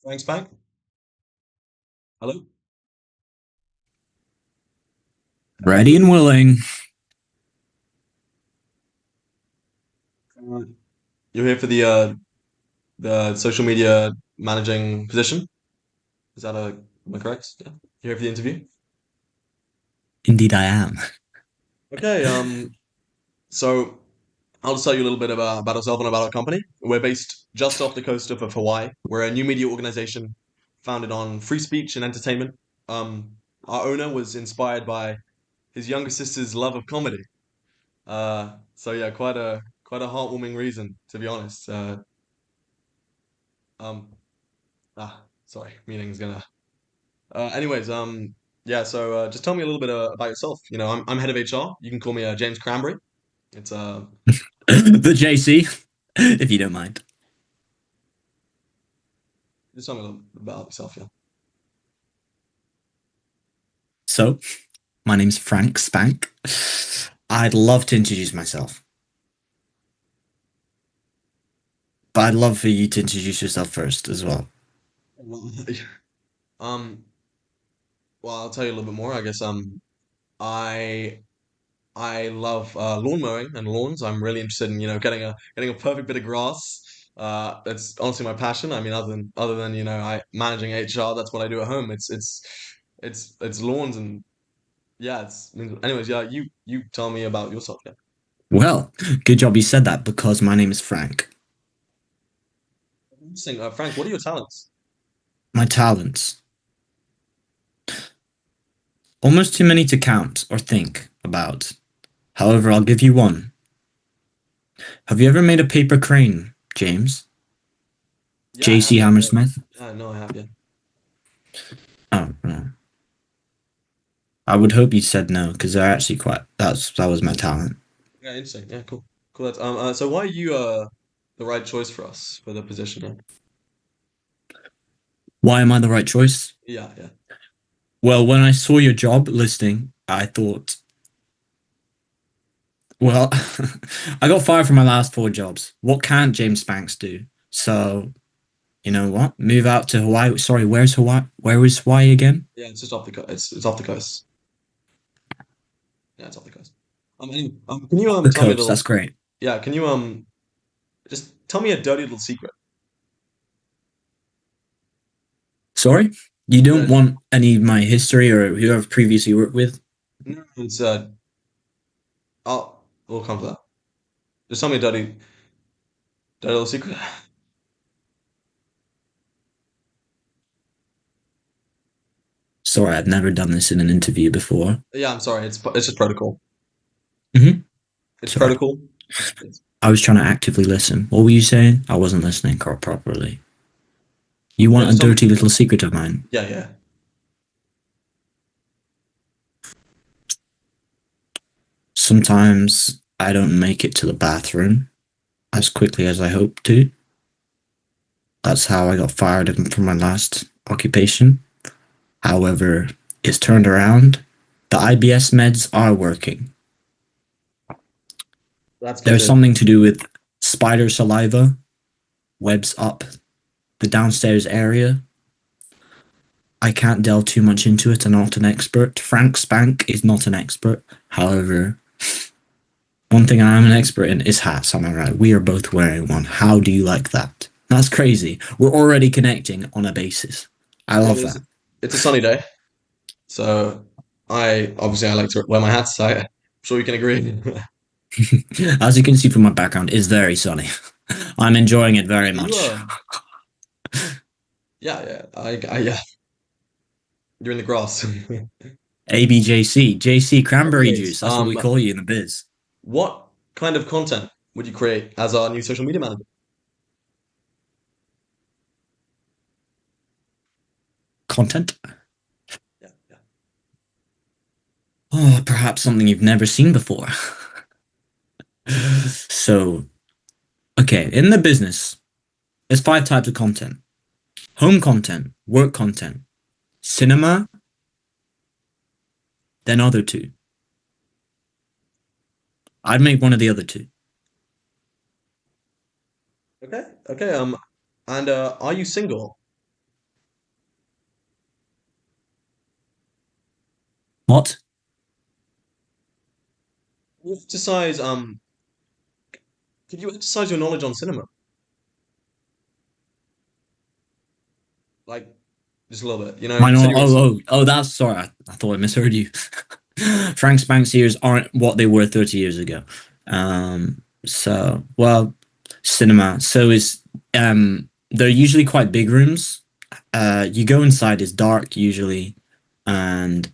Thanks, Spank. Hello. Ready and willing. Uh, You're here for the social media managing position. Is that a am I correct? Yeah. You're here for the interview. Indeed, I am. Okay. So I'll just tell you a little bit about ourselves and about our company. We're based just off the coast of Hawaii. We're a new media organization founded on free speech and entertainment. Our owner was inspired by his younger sister's love of comedy. So yeah, quite a heartwarming reason to be honest. Um, Sorry, meeting's gonna yeah. So just tell me a little bit about yourself. I'm head of HR. You can call me James Cranberry. It's The JC, if you don't mind. Just tell me a little bit about yourself. Yeah. So, my name's Frank Spank. I'd love to introduce myself, but I'd love for you to introduce yourself first as well. Well, um. Well, I'll tell you a little bit more. I guess. I I love lawn mowing and lawns. I'm really interested in getting a perfect bit of grass. That's honestly my passion. I mean, other than I managing HR, that's what I do at home. It's lawns and yeah. Anyways. Yeah. You tell me about yourself. Yeah. Well, good job you said that because my name is Frank. Interesting. Frank, what are your talents? My talents. Almost too many to count or think about. However, I'll give you one. Have you ever made a paper crane, James? Yeah, I have. JC Yeah, yeah. Hammersmith? Yeah, no, I have. Yeah. Oh, no. I would hope you said no because they're actually quite. That was my talent. Yeah, interesting. Yeah, cool. Cool. So why are you the right choice for us for the position? Yeah. Why am I the right choice? Yeah, yeah. Well, when I saw your job listing, I thought, well, I got fired from my last four jobs. What can't James Spanks do? So, you know what? Move out to Hawaii. Sorry, where's Hawaii? Where is Hawaii again? Yeah, it's just off the coast. It's off the coast. Yeah, it's off the coast. Anyway, can you The tell me a coast. little? That's great. Yeah, can you just tell me a dirty little secret? Sorry? You don't Yeah, want any of my history or who I've previously worked with? no, it's we'll come to that. Just tell me a dirty little secret. Sorry, I've never done this in an interview before. Yeah, I'm sorry. It's just protocol. hmm It's Sorry. protocol. I was trying to actively listen. What were you saying? I wasn't listening properly. You Yeah, want a just tell me. dirty little secret of mine? Yeah, yeah. Sometimes I don't make it to the bathroom as quickly as I hope to. That's how I got fired from my last occupation. However, it's turned around. The IBS meds are working. That's good There's to. something to do with spider saliva, webs up the downstairs area. I can't delve too much into it. I'm not an expert. Frank Spank is not an expert. However, one thing I am an expert in is hats. Am I right? We are both wearing one. How do you like that? That's crazy. We're already connecting on a basis. I Yeah, love well, that. it's a sunny day, so I like to wear my hats. I'm sure you can agree. As you can see from my background, it's very sunny. I'm enjoying it Are very you much. Yeah, yeah. Yeah. You're in the grass. ABJC, JC Cranberry Anyways, Juice. That's what we call you in the biz. what kind of content would you create as our new social media manager? Content. Yeah, yeah. Oh, perhaps something you've never seen before. So, okay, in the business, there's five types of content: home content, work content, cinema, then other two. I'd make one of the other two. Okay, okay. And are you single? What? You exercise could you exercise your knowledge on cinema? Like just a little bit. You know, I you said know. you were Oh. That's sorry. I thought I misheard you. Frank Spank's ears aren't what they were 30 years ago. Well, cinema. So is they're usually quite big rooms. You go inside, it's dark usually, and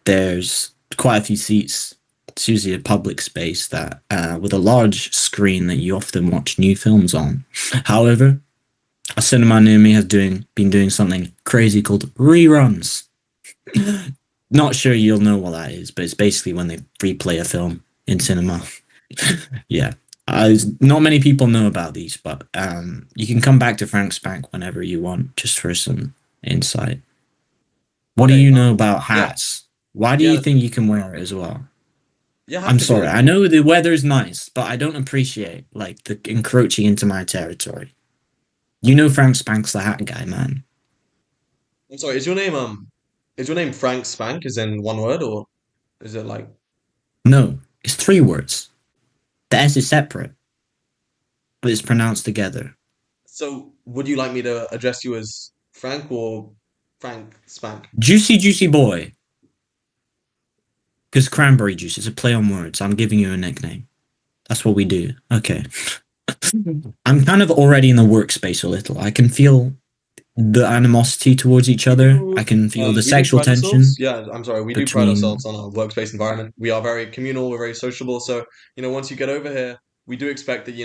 there's quite a few seats. It's usually a public space that with a large screen that you often watch new films on. However, a cinema near me has been doing something crazy called reruns. Not sure you'll know what that is, but it's basically when they replay a film in cinema. Yeah. Not many people know about these, but you can come back to Frank Spank whenever you want, just for some insight. What do okay. you know about Yeah, hats? Why do you yeah, think you can wear it as well? yeah. I'm Hats are sorry. good. I know the weather's nice, but I don't appreciate like the encroaching into my territory. You know Frank Spank's the hat guy, man. I'm sorry. Is your name Frank Spank? Is in one word or is it like? No, it's three words. The S is separate, but it's pronounced together. So would you like me to address you as Frank or Frank Spank? Juicy Juicy Boy. Because cranberry juice is a play on words. I'm giving you a nickname. That's what we do. Okay. I'm kind of already in the workspace a little. I can feel the animosity towards each other. I can feel the We do sexual pride ourselves. tension Yeah, I'm sorry. We do pride between. ourselves on our workspace environment. We are very communal. We're very sociable. So, once you get over here, we do expect that,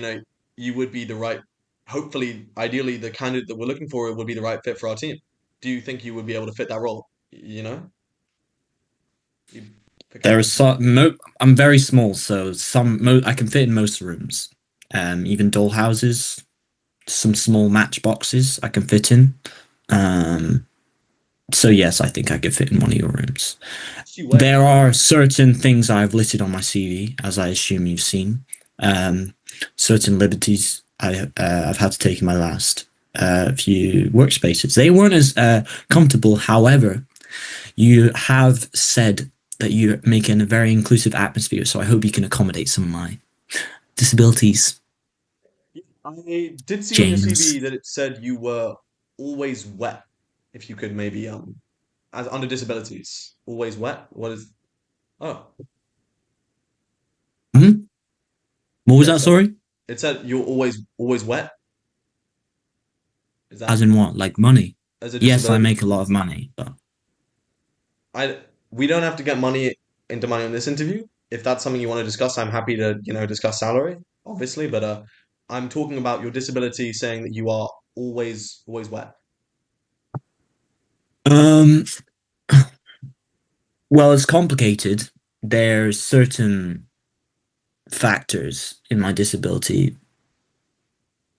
you would be the right, hopefully, ideally, the candidate that we're looking for would be the right fit for our team. Do you think you would be able to fit that role? You pick There up are on that. I'm very small, so I can fit in most rooms. Even doll houses, some small matchboxes I can fit in. Um, so yes, I think I could fit in one of your rooms. How much do you weigh? There are certain things I've listed on my CV, as I assume you've seen. Um, Certain liberties I've had to take in my last few workspaces. They weren't as comfortable. However, you have said that you're making a very inclusive atmosphere, so I hope you can accommodate some of my disabilities, I did see on your James. CV that it said you were always wet. If you could maybe as under disabilities, always wet. What is? Oh, Hmm? What was yeah. that? So Sorry, it said you're always wet. Is as that in what? Like money? as a Yes, I disability? make a lot of money, but I we don't have to get money on this interview. If that's something you want to discuss, I'm happy to, discuss salary, obviously, but I'm talking about your disability saying that you are always wet. um, well, it's complicated. There's certain factors in my disability.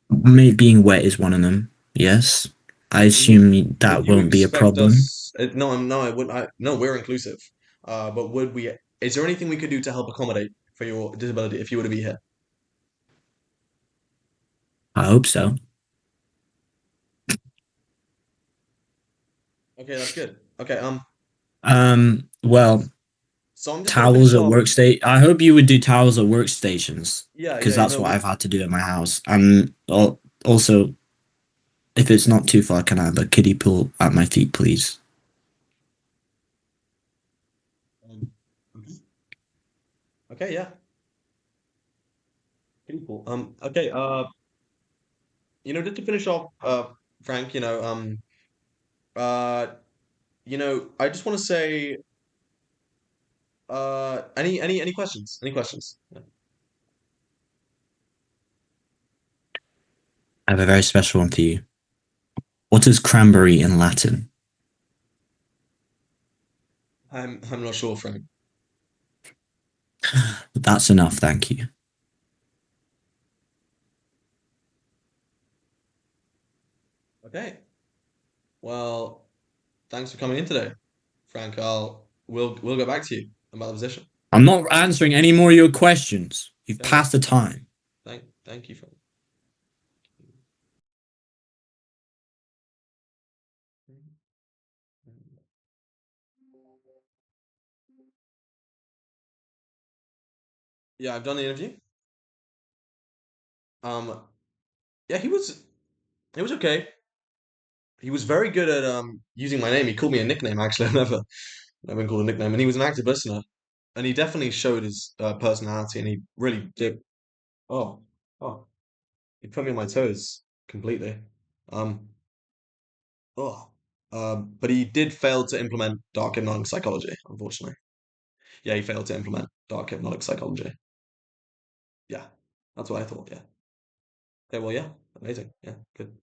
Me being wet is one of them. Yes, I assume Would that you won't be a expect problem. us? No, I wouldn't. No, we're inclusive. But would we? Is there anything we could do to help accommodate for your disability if you were to be here? I hope so. Okay, that's good. Okay, Well, so I'm just gonna finish towels at off. workstation. I hope you would do towels at workstations Yeah, because yeah, that's no, what I've had to do at my house. And also, if it's not too far, can I have a kiddie pool at my feet, please? um, okay, okay, yeah, pretty cool. Okay, just to finish off, Frank, uh, I just want to say, any questions? Any questions? Yeah. I have a very special one for you. What is cranberry in Latin? I'm not sure, Frank. That's enough, thank you. Okay, well, thanks for coming in today, Frank. We'll get back to you about the position. I'm not answering any more of your questions. You've Yeah, no, passed the time. thank you, Frank. Yeah, I've done the interview. Um, yeah, he was okay. He was very good at using my name. He called me a nickname actually. I've never been called a nickname, and he was an active listener, and he definitely showed his personality, and he really did. Oh, oh, he put me on my toes completely. Um, oh, but he did fail to implement dark hypnotic psychology, unfortunately. Yeah, he failed to implement dark hypnotic psychology. Yeah, that's what I thought. Yeah. Okay, well, yeah, amazing. Yeah, good.